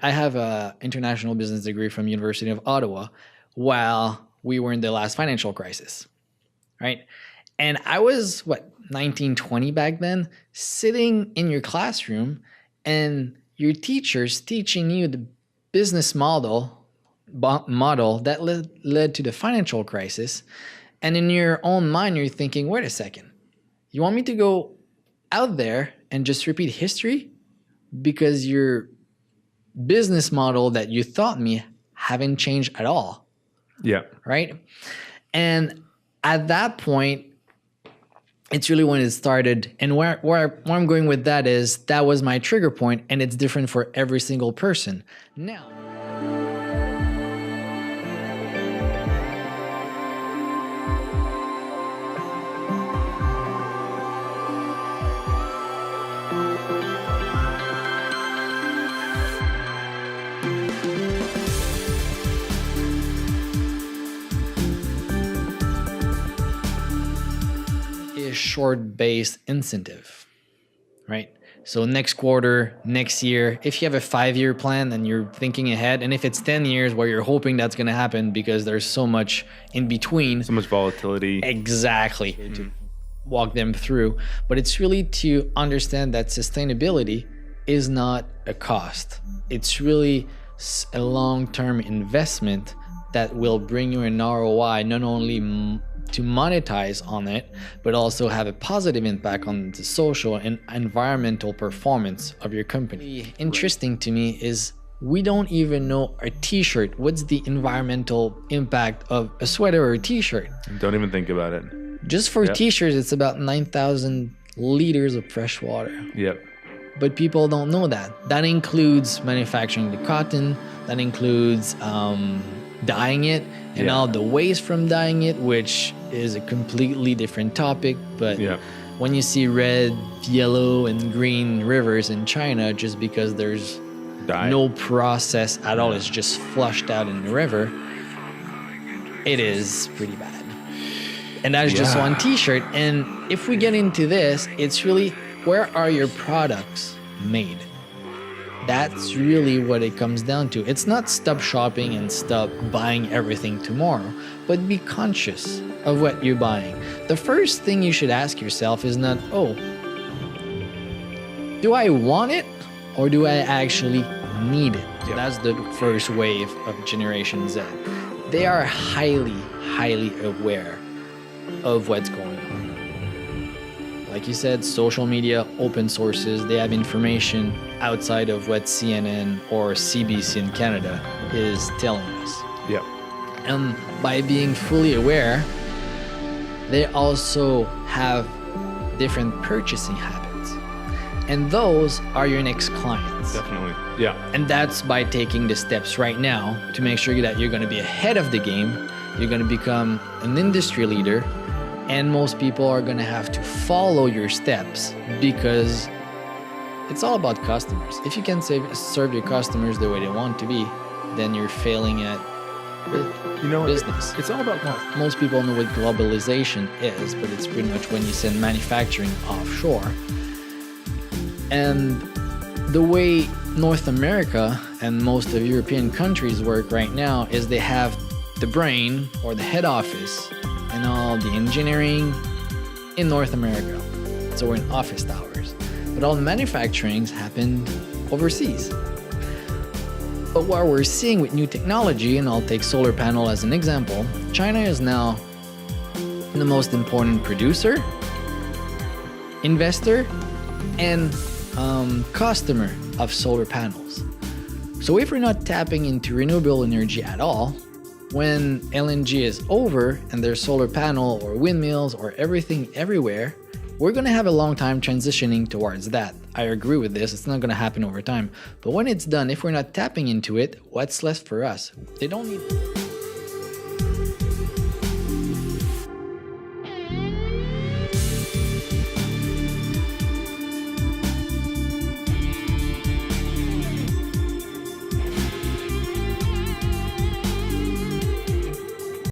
I have a international business degree from University of Ottawa while we were in the last financial crisis, right? And I was, 1920 back then, sitting in your classroom and your teachers teaching you the business model that led to the financial crisis. And in your own mind, you're thinking, wait a second, you want me to go out there and just repeat history because your business model that you taught me haven't changed at all? Yeah. Right? And at that point, it's really when it started. And where I'm going with that is that was my trigger point, and it's different for every single person. Now, short-based incentive, right? So next quarter, next year, if you have a 5-year plan and you're thinking ahead, and if it's 10 years where you're hoping that's going to happen because there's so much in between. So much volatility. Exactly. To walk them through. But it's really to understand that sustainability is not a cost. It's really a long-term investment that will bring you an ROI, not only to monetize on it, but also have a positive impact on the social and environmental performance of your company. Interesting to me is we don't even know a t-shirt. What's the environmental impact of a sweater or a t-shirt? Don't even think about it. Just for t-shirts, it's about 9,000 liters of fresh water. Yep. But people don't know that. That includes manufacturing the cotton, that includes dyeing it, and all the waste from dyeing it, which is a completely different topic. But when you see red, yellow, and green rivers in China, just because there's no process at all, it's just flushed out in the river, it is pretty bad. And that's just one t-shirt. And if we get into this, it's really, where are your products made? That's really what it comes down to. It's not stop shopping and stop buying everything tomorrow, but be conscious of what you're buying. The first thing you should ask yourself is not, do I want it or do I actually need it? So that's the first wave of Generation Z. They are highly, highly aware of what's going on. Like you said, social media, open sources, they have information outside of what CNN or CBC in Canada is telling us. Yeah. And by being fully aware, they also have different purchasing habits. And those are your next clients. Definitely. Yeah. And that's by taking the steps right now to make sure that you're going to be ahead of the game. You're going to become an industry leader. And most people are going to have to follow your steps because it's all about customers. If you can serve your customers the way they want to be, then you're failing at business. It's all about most people know what globalization is, but it's pretty much when you send manufacturing offshore. And the way North America and most of European countries work right now is they have the brain or the head office and all the engineering in North America. So we're in office towers. But all the manufacturing happened overseas. But what we're seeing with new technology, and I'll take solar panel as an example, China is now the most important producer, investor, and customer of solar panels. So if we're not tapping into renewable energy at all, when LNG is over and there's solar panel or windmills or everything everywhere, we're going to have a long time transitioning towards that. I agree with this. It's not going to happen over time. But when it's done, if we're not tapping into it, what's left for us? They don't need